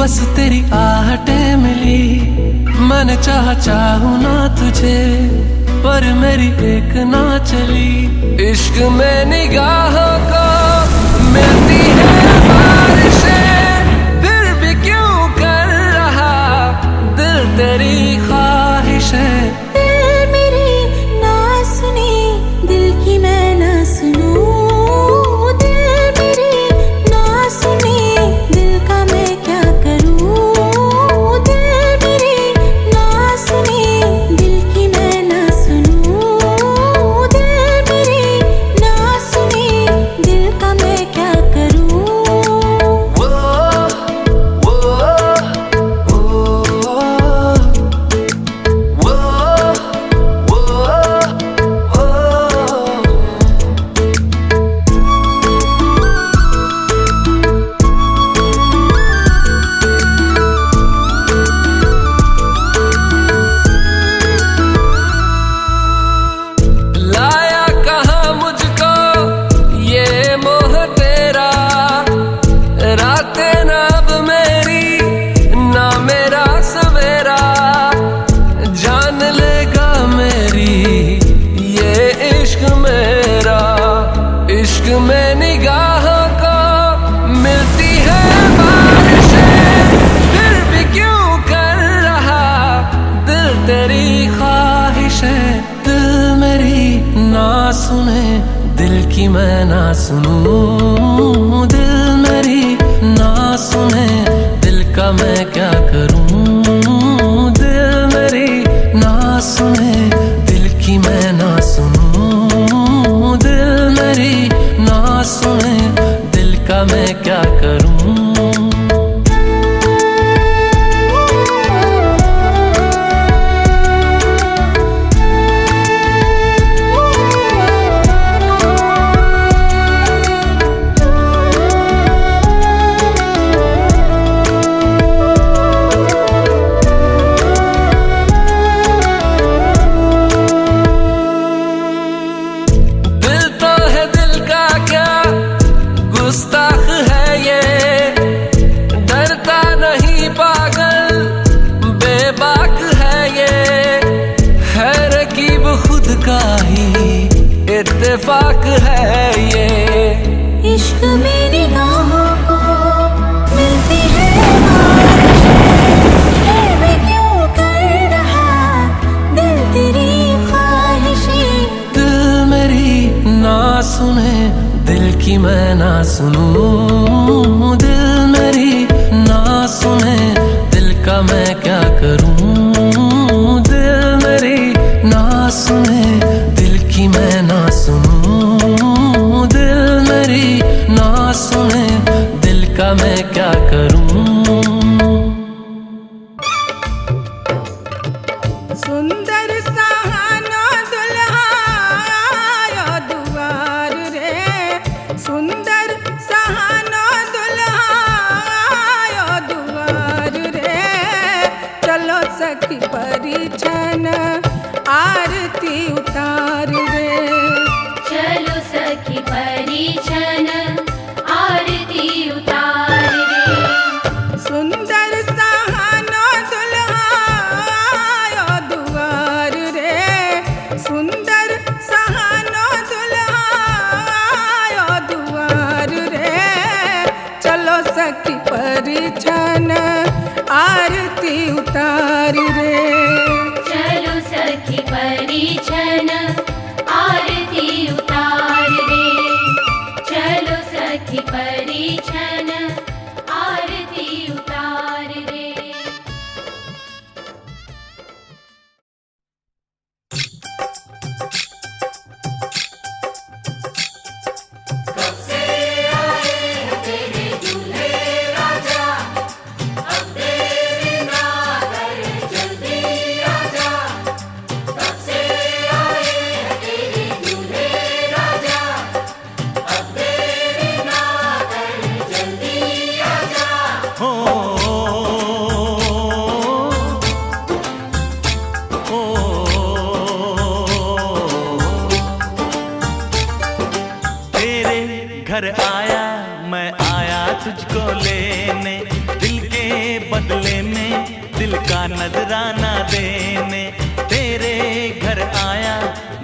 बस तेरी आहटें मिली। मैंने चाहूँ ना तुझे, पर मेरी एक ना चली। इश्क में निगाहों को मिलती है बारिशें, फिर भी क्यों कर रहा दिल तेरी ख्वाहिशें। दिल मेरी ना सुनी, दिल की मैं ना सुनूं। दिल मेरी ना सुनी, दिल का मैं क्या करूं। दिल मेरी ना सुनी, दिल की मैं ना सुनूं। दिल मेरी ना सुनी, दिल का मैं क्या करूं। लाया कहाँ मुझको ये मोह तेरा, रातें ना अब मेरी ना मेरा सवेरा। जान लेगा मेरी ये इश्क मेरा। इश्क में निगाहों को मिलती है बारिशें, फिर भी क्यों कर रहा दिल तेरी ख्वाहिशें। दिल मेरी ना सुने, दिल की मैं ना सुनूं। दिल मेरी ना सुने, दिल का मैं क्या करूं। दिल मेरी ना सुने, दिल की मैं ना सुनूं। दिल मेरी ना सुने, दिल का मैं क्या करूं। दिल तो है दिल का क्या गुस्ताख है ये, डरता नहीं पागल बेबाक है ये। है रकीब खुद का ही इत्तेफाक है ये। इश्क में निगाहों को मिलती है बारिशें, फिर भी क्यों कर रहा दिल तेरी ख्वाहिशें। दिल मेरी ना सुने, दिल की मैं ना सुनूं। दिल मेरी ना सुने, दिल का मैं क्या करूं। दिल मेरी ना सुने, दिल की मैं ना सुनूं। दिल मेरी ना सुने, दिल का मैं क्या करूं। सुंदर सहानो दुल्हा आयो दुआर रे। सुंदर सहानो दुल्हा आयो दुआर रे। चलो सखी परिछन आरती उतार रे। चलो सखी परिछन आरती उतार रे। सुंदर सहानो दुल्हा आयो दुआर रे। सुंदर सहानो दुल्हा आयो दुआर रे। चलो सखी परिछन आरती उतार रे। चलो सखी परिछन आरती उतार रे। चलो सखी परिछन आरती उतार रे। तेरे दूल्हे राजा, अब देरी ना करे। बदले में दिल का नजराना देने। तेरे घर आया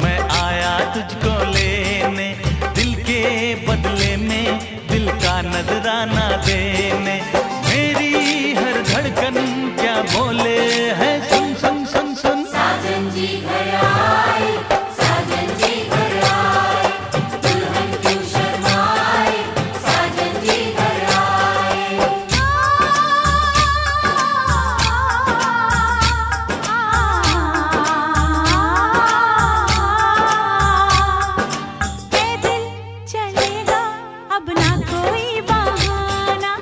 मैं आया तुझको लेने, दिल के बदले में दिल का नजराना देने। मेरी हर धड़कन क्या बोले है, सुन सुन सुन सुन। साजन जी घर आए, साजन जी घर आए, दुल्हन क्यों शर्माए, साजन जी घर आए। पैदल चलेगा अब ना कोई बहाना,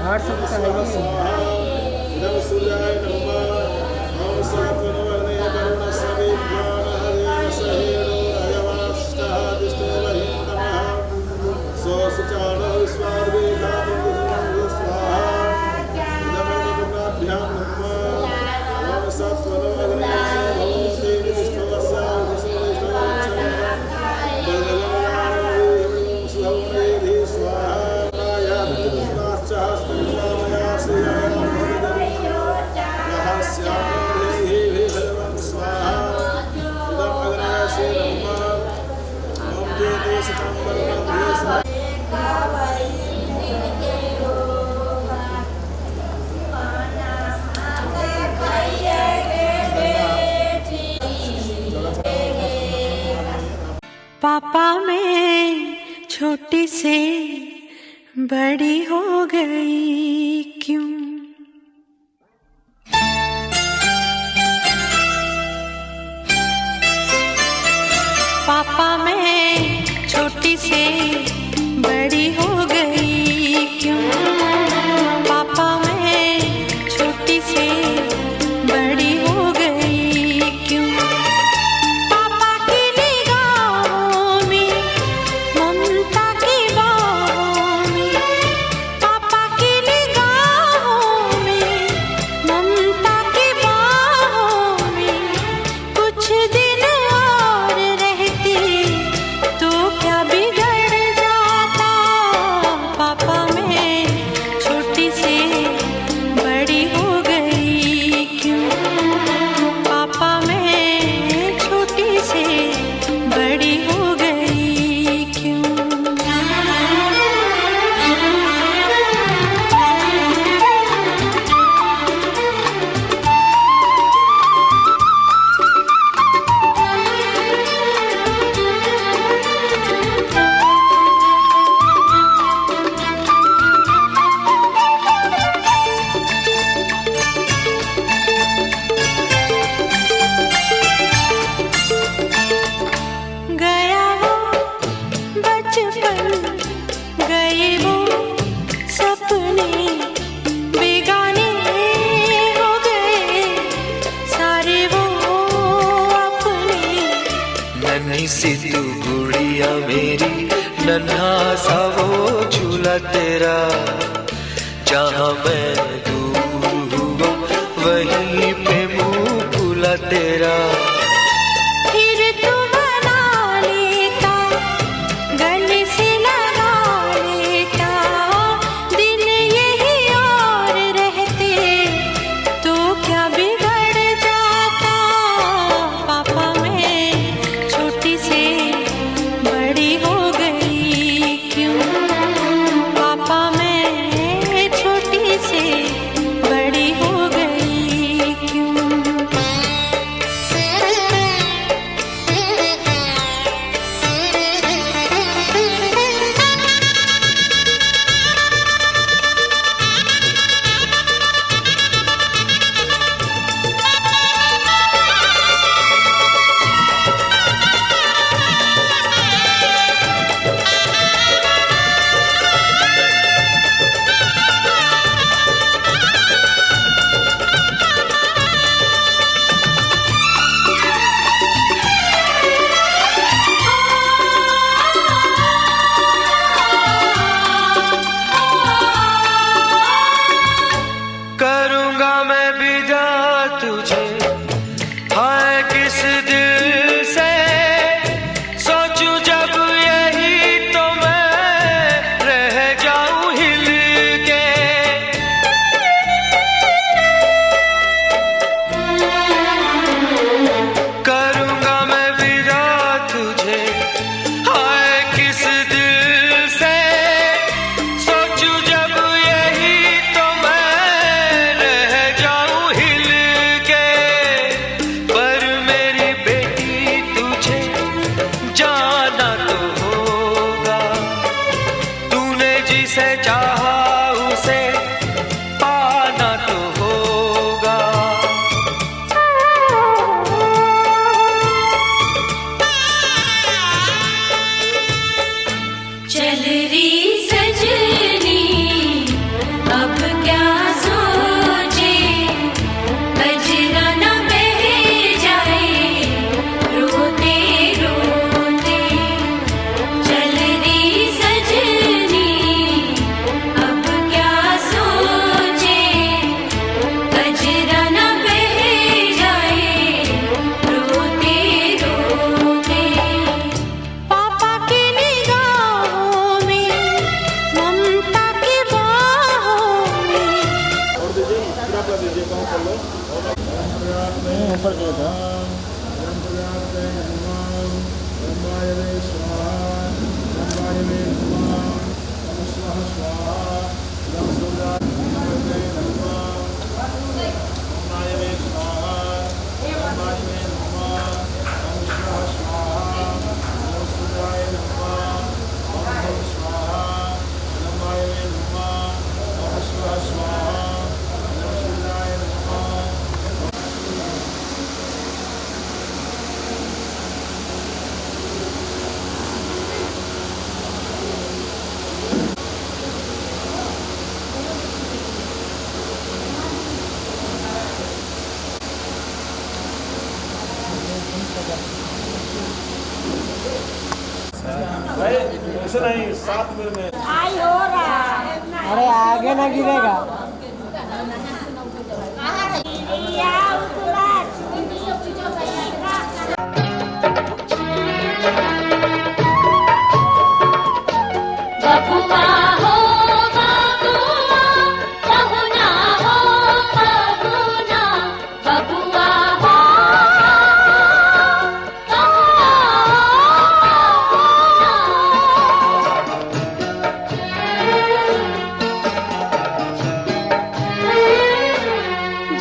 हार सब का है इदं सूर्याय नमः ओम सात्वनवर्णे वरुणस्रवे प्राणहरे सहेनो अयवाष्टः दिष्टोवहि नमः सोऽसुचानो विश्वार्वे कामं स्वाहा इदमणिपुर्णाभ्यां नमः ओम सात्वनवर्णे भवन्ति विष्णुवस्यां पापा मैं छोटी से बड़ी हो गई क्यों? पापा मैं छोटी से बड़ी हो गई क्यों? पापा मैं छोटी से बड़ी हो गई क्यों? पापा की निगाहों में ममता की बाहों में, पापा की निगाहों में ममता की बाहों में कुछ दिन और रहती तो क्या बिगड़ जाता? पापा मैं छोटी से बड़ी हो गई क्यों? पापा मैं छोटी से बड़ी हो गई क्यों? गया वो बचपन, गए वो सपने, बेगाने हो गए सारे वो अपने। नन्ही सी तू गुड़िया मेरी, नन्हा सा वो झूला तेरा, जहाँ मैं दूर हुआ वहीं पे मुँह खुला तेरा। फिर तू बना लेता, गले से लगा लेता, दिन यही और रहते तो क्या बिगड़ जाता? पापा मैं छोटी से बड़ी हो गई क्यों? पापा मैं छोटी से बड़ी हो गई क्यों? करूँगा मैं विदा तुझे, हाय किस दिल से सोचूं जब यही तो मैं रह जाऊं हिल के। करूँगा मैं विदा तुझे, हाय किस दिल से सोचूं जब यही तो मैं रह जाऊं हिल के। पर मेरी बेटी तुझे जाना तो होगा, तूने जिसे चाहा उसे पाना तो होगा। चल री सजनी अब ऐसे नहीं 7 मिनट में अरे आगे ना गिरेगा। बबुआ हो बबुआ बहुना हो बहुना बबुआ हो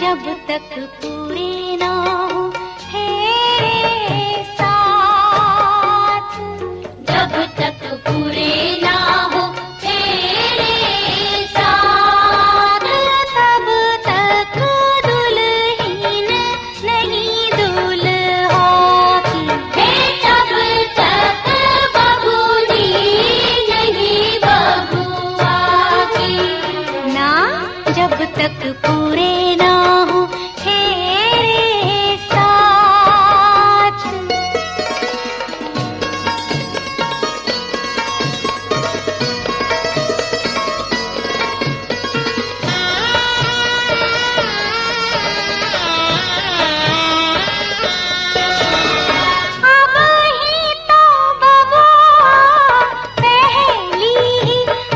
जब तक पूरे ना हो तेरे साथ, जब तक पूरे ना हो तेरे साथ, तब तक दुल्हन नहीं दुल्हा की, तब तक बबूनी नहीं बबुआ की ना, जब तक पूरे ना हो तेरे साथ। अब ही तो बबुआ पहली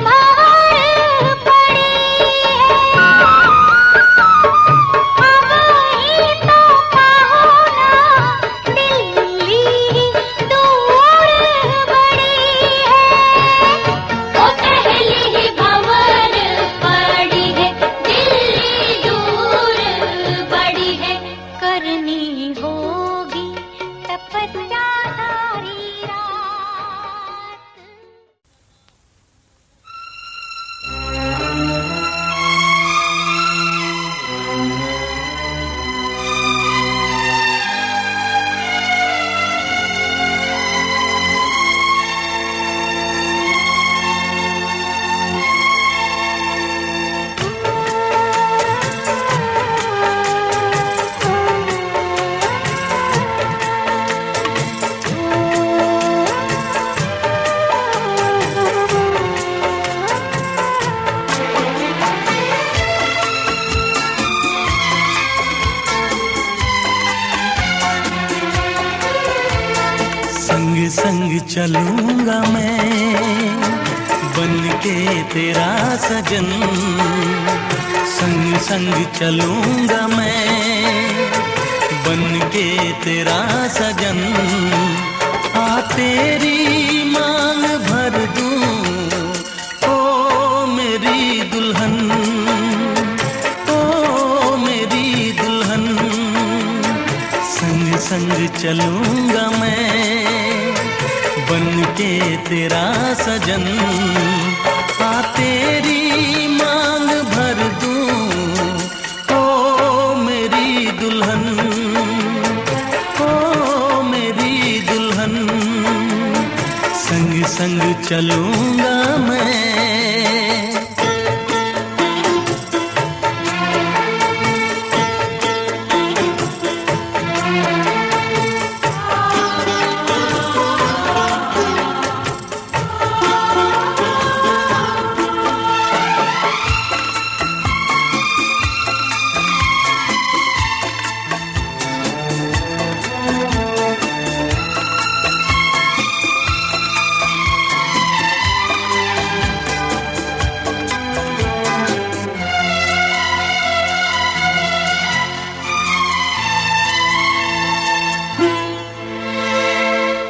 बार पड़ी है, अब ही तो कहो ना दिल्ली दूर बड़ी है, वो पहली ही भंवर पड़ी है, दिल्ली दूर बड़ी है, करनी होगी तपस्या सारी रात। संग संग चलूंगा मैं बन के तेरा सजन, संग संग चलूंगा मैं बन के तेरा सजन, आ तेरी मांग भर दूं ओ मेरी दुल्हन, ओ मेरी दुल्हन, संग संग चलूंगा मैं बन के तेरा सजन, आ तेरी मांग भर दूं ओ मेरी दुल्हन, ओ मेरी दुल्हन, संग संग चलूंगा मैं।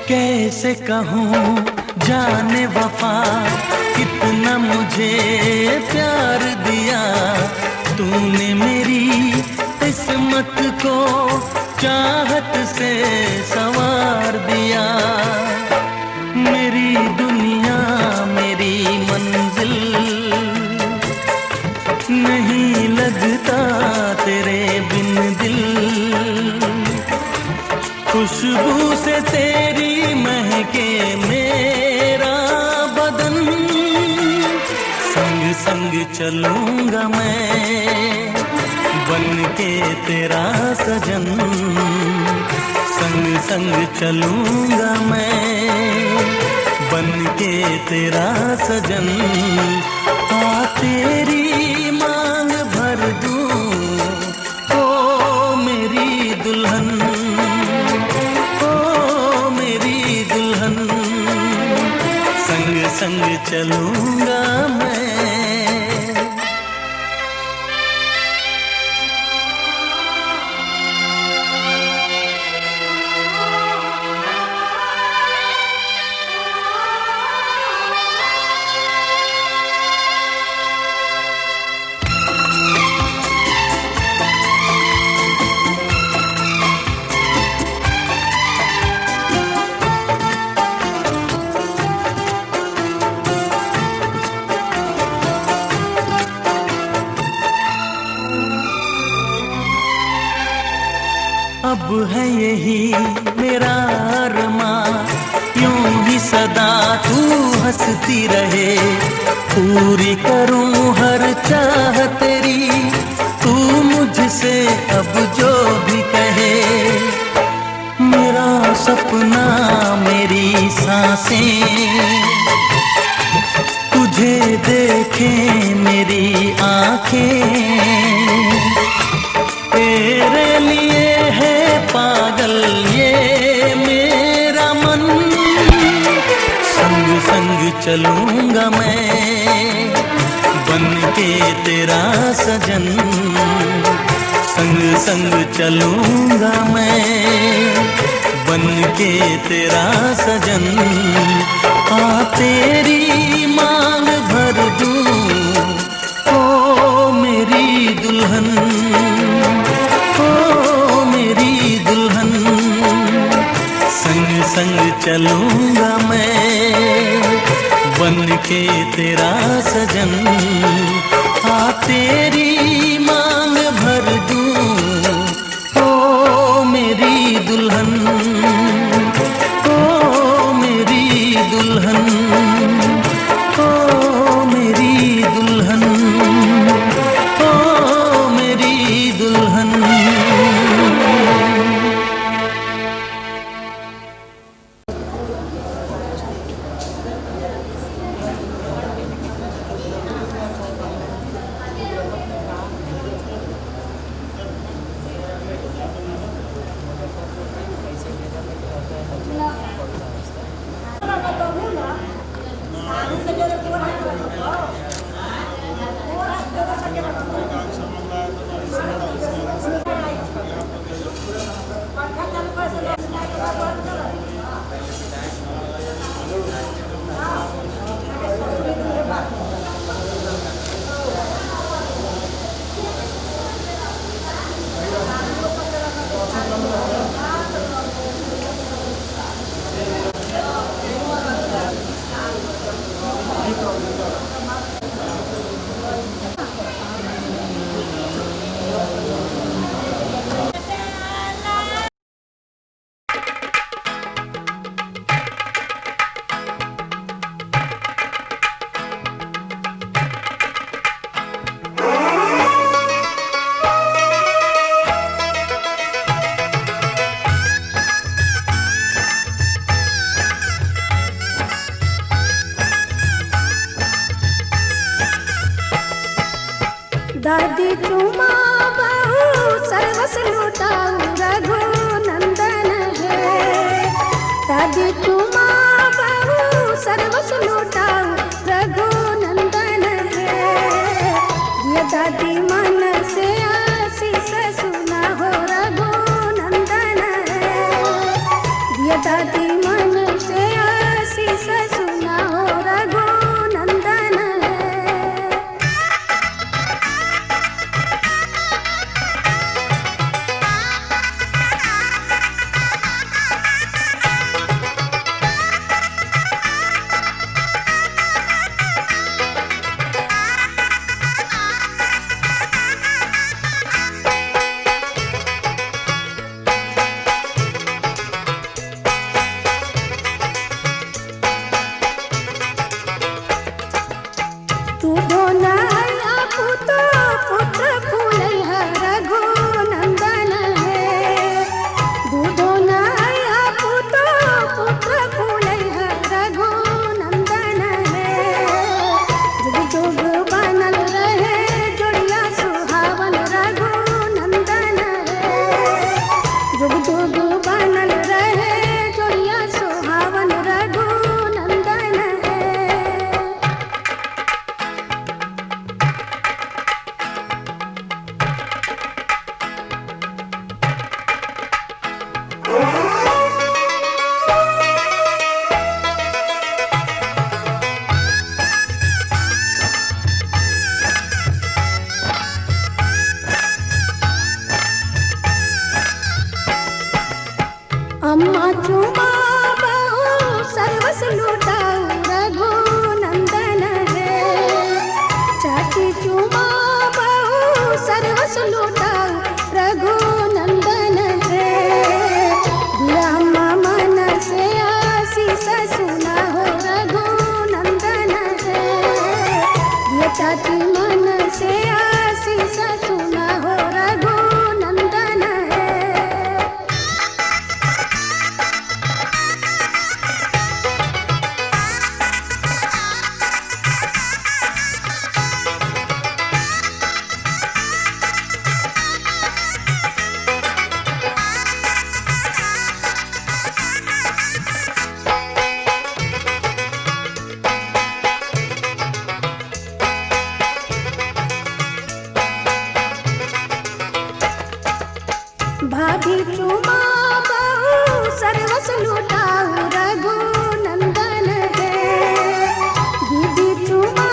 कैसे कहूँ जाने वफा कितना मुझे प्यार दिया तूने मेरी किस्मत को चाहत से संवार दिया। मेरी दुनिया मेरी मंजिल नहीं लगता तेरे बिन दिल। खुशबू से तेरी महके मेरा बदन, संग संग चलूंगा मैं बन के तेरा सजन। संग संग चलूंगा मैं बन के तेरा सजन। आ तेरी मांग भर दूं ओ मेरी दुल्हन, ओ मेरी दुल्हन। संग संग चलूंगा मैं। अब है यही मेरा अरमां, यूं ही सदा तू हंसती रहे। पूरी करूं हर चाह तेरी, तू मुझसे अब जो भी कहे। मेरा सपना मेरी सांसें तुझे देखें मेरी आंखें। तेरे लिए है पागल ये मेरा मन। संग संग चलूंगा मैं बन के तेरा सजन। संग संग चलूंगा मैं बन के तेरा सजन। आ तेरी मांग भर दूं ओ मेरी दुल्हन, ओ मेरी दुल्हन। संग संग चलूंगा मैं बन के तेरा सजन। आ तेरी मांग भर दूं ओ मेरी दुल्हन, ओ मेरी दुल्हन, ओ मेरी दुल्हन, ओ मेरी दुल्हन। दादी चुमा बहु सर्वस लुटाऊ रघुनंदन है। दादी चुमा बहु सर्वस लुटाऊ रघुनंदन है। ये दादी मन से आशीष सुना हो रघुनंदन है। ये दादी मन से आशीष सुना हो रघुनंदन। जाति मन से आशीष सुना हो रघुनंदन है। भाभी चुमा बहु सर्वस लुटाऊ रघुनंदन है। दीदी चुमा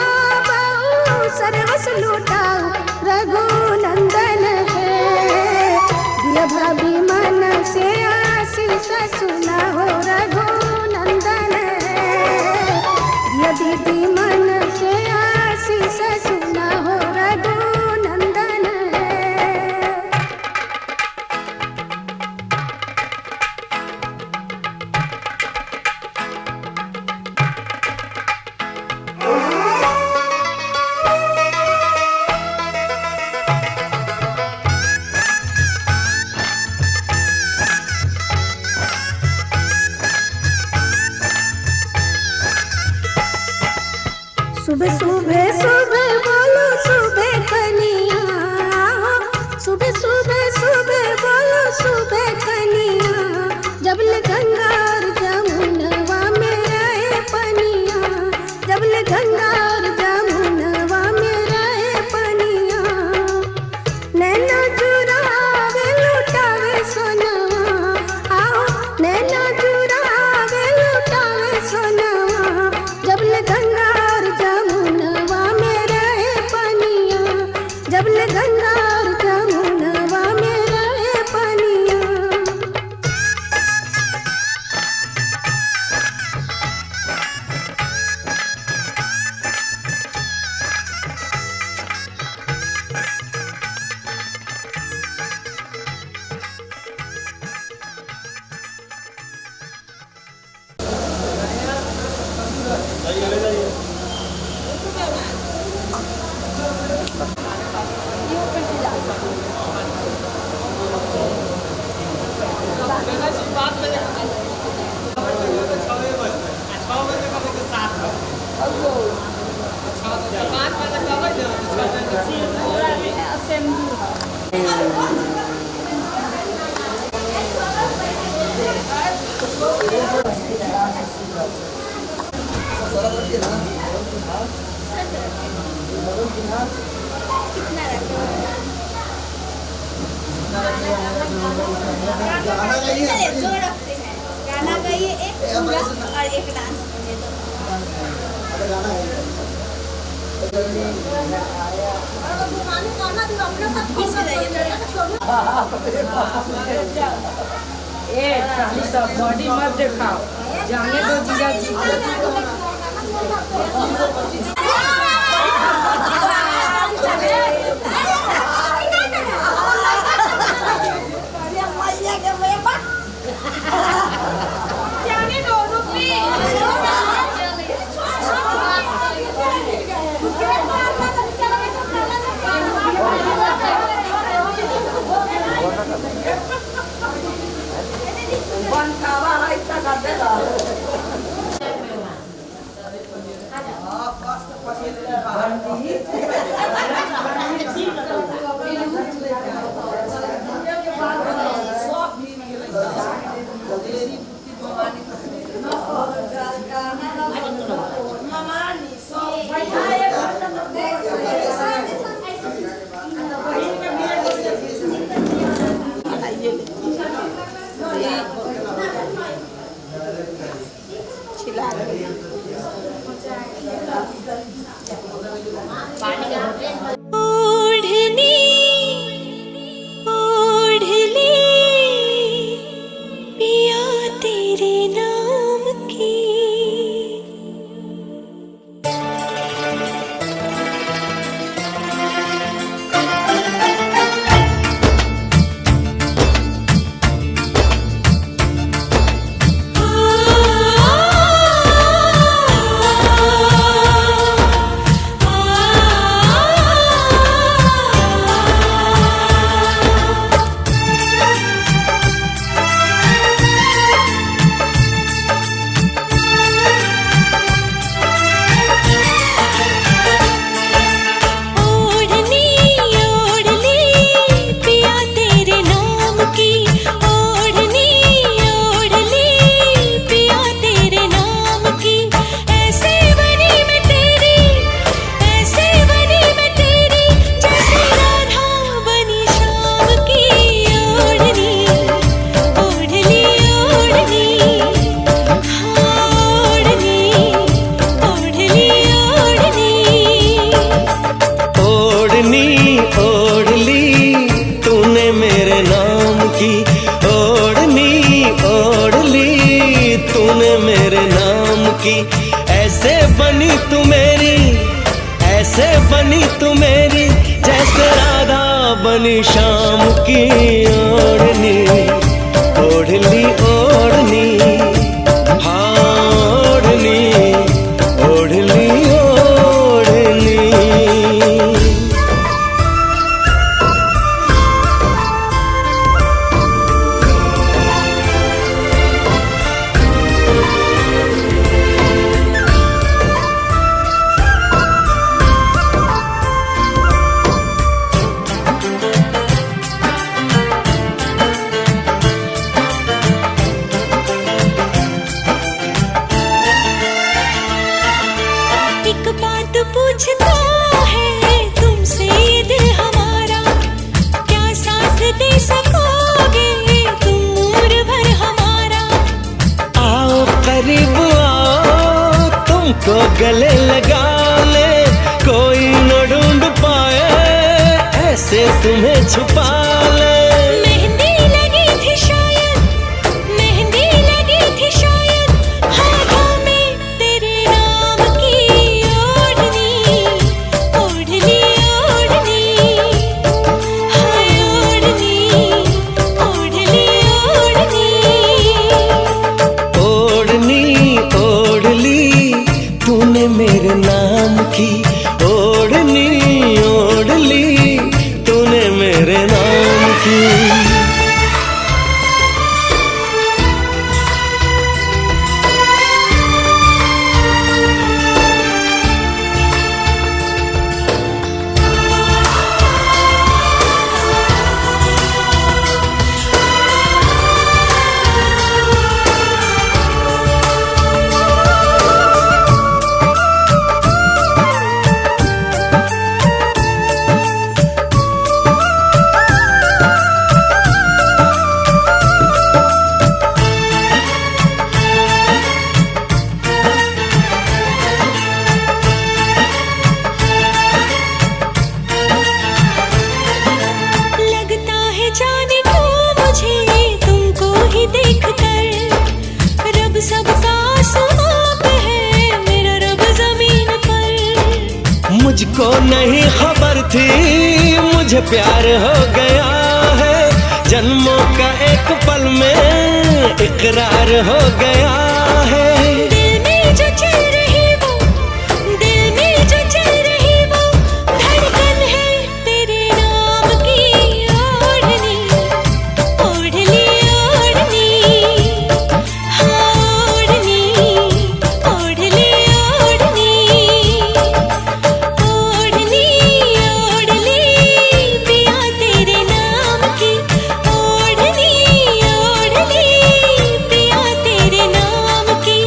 बहु सर्वस लुटाऊ रघुनंदन है। दिया भाभी मन से आशीष सुना हो रघुनंदन है। दिया दीदी मन से आशीष सुना हो रघुनंदन है। सुबह सुबह सुबह बोलो सुबह कनिया, सुबह सुबह सुबह बोलो सुबह कनिया। जबल गंगा और जमुनवा में रहे पनिया, जबल गंगा और जमुनवा में रहे पनिया। नैना चुरावे लुटावे सोनवा, आओ नैना चुरावे लुटावे सोनवा। जबल गंगा और जमुनवा में रहे पनिया, जबल गंगा और जमुनवा में रहे पनिया। गाना गाइए एक पूरा और एक डांस करने दो। बॉडी मत दिखाओ, जाने दो जीजा जी। जाने दो रुपी। पानी तू मेरी, ऐसे बनी तू मेरी, जैसे राधा बनी शाम की ओढ़नी। ओढ़ली ओढ़नी, हाँ ओढ़नी, ओढ़ली ओढ़नी। एक बात पूछता है तुमसे ये दिल हमारा, क्या साथ दे सकोगे तुम उम्र भर हमारा? आओ करीब आओ, तुमको गले लगा ले, कोई न ढूंढ पाए ऐसे तुम्हें छुपा ले। मेहंदी लगी थी शायद, मेहंदी लगी थी शायद, हाथों में तेरे नाम की ओढ़नी। ओढ़नी ओढ़नी, हाय ओढ़नी, ओढ़नी ओढ़नी। ओढ़नी ओढ़ली तूने मेरे नाम की, ओढ़नी ओढ़ली तूने मेरे नाम की। लगता है जाने को मुझे तुमको ही देखकर, रब सबका आसमां पे है, मेरा रब जमीन पर। मुझको नहीं खबर थी मुझे प्यार हो गया है, जन्मों का एक पल में इकरार हो गया है। दिल में जो चल रही वो, दिल में जो चल रही वो, धड़कन है तेरे नाम की। ओढ़नी ओढ़ली ओढ़नी, हाँ ओढ़नी, ओढ़ली ओढ़नी। ओढ़नी ओढ़ली पिया तेरे नाम की, ओढ़नी ओढ़ली पिया तेरे नाम की।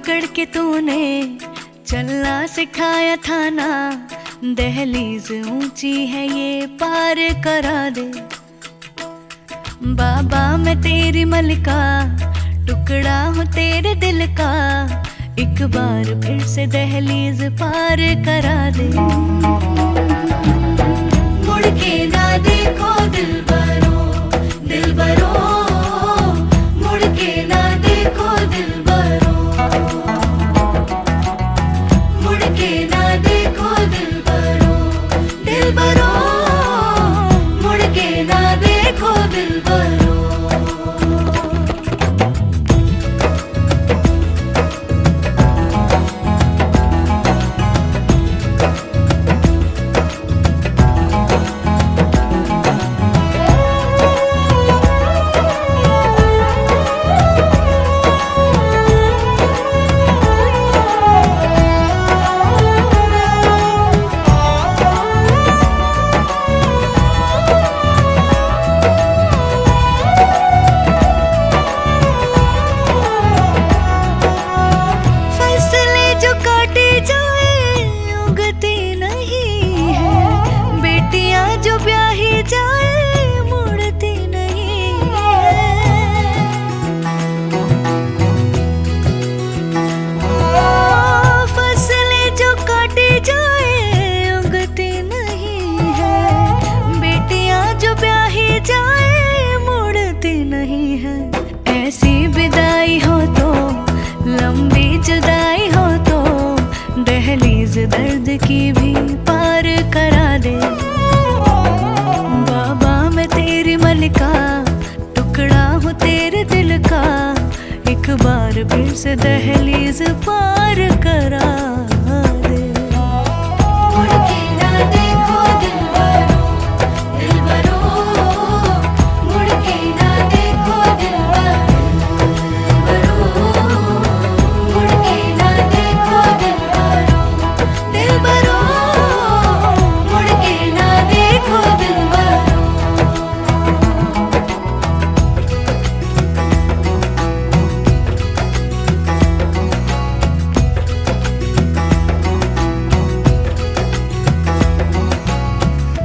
पकड़ के तूने चलना सिखाया था ना, दहलीज ऊंची है ये पार करा दे। बाबा मैं तेरी मलिका, टुकड़ा हूँ तेरे दिल का, एक बार फिर से दहलीज पार करा दे। मुड़ के ना देखो दिलबरो, दिलबरो, मुड़ के ना देखो दिलबरो, मुड़ के ना देखो दिलबरो, दिलबरो, मुड़ के ना देखो दिलबरो। ऐसी विदाई हो तो, लंबी जुदाई हो तो, दहलीज दर्द की भी पार करा दे। बाबा मैं तेरी मलिका, टुकड़ा हूँ तेरे दिल का, एक बार फिर से दहलीज पार करा